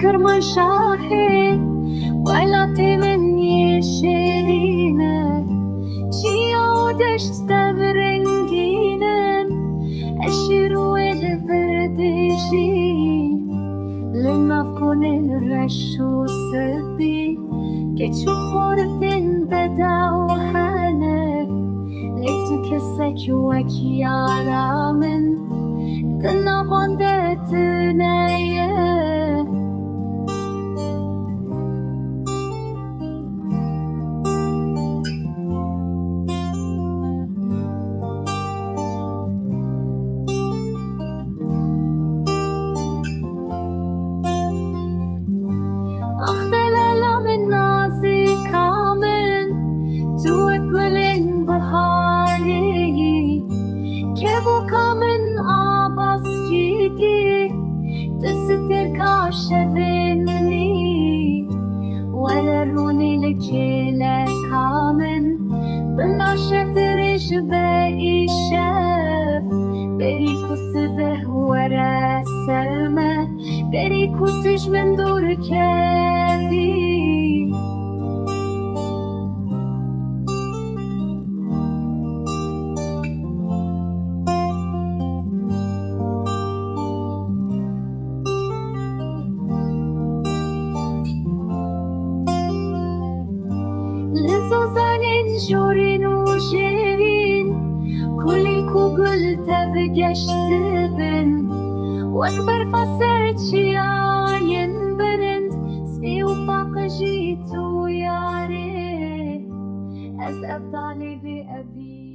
كرمال شاحن ولا تمني شيرينا شي عودش تبرنجينا أشير والبرد جي لما فكون الرش وسبي كتشو خورتن بدا وحانا ليتو كسك وكي عرامن كنا غندتنا يا أختلال من نازي كامل توكلن بحالي كيبو كامن عباس كيكي تستر كاشفني ولا روني لكيلا كامن بلا شفترش باقي شاف بريكو سبه ورا سلمة بريكو تش من دور كافي لزوزانين جورين وجيرين كل الكوغل تبقشت بن واكبر فصرت شياين برند سي وباق جيتو ياري از افضالي بأبي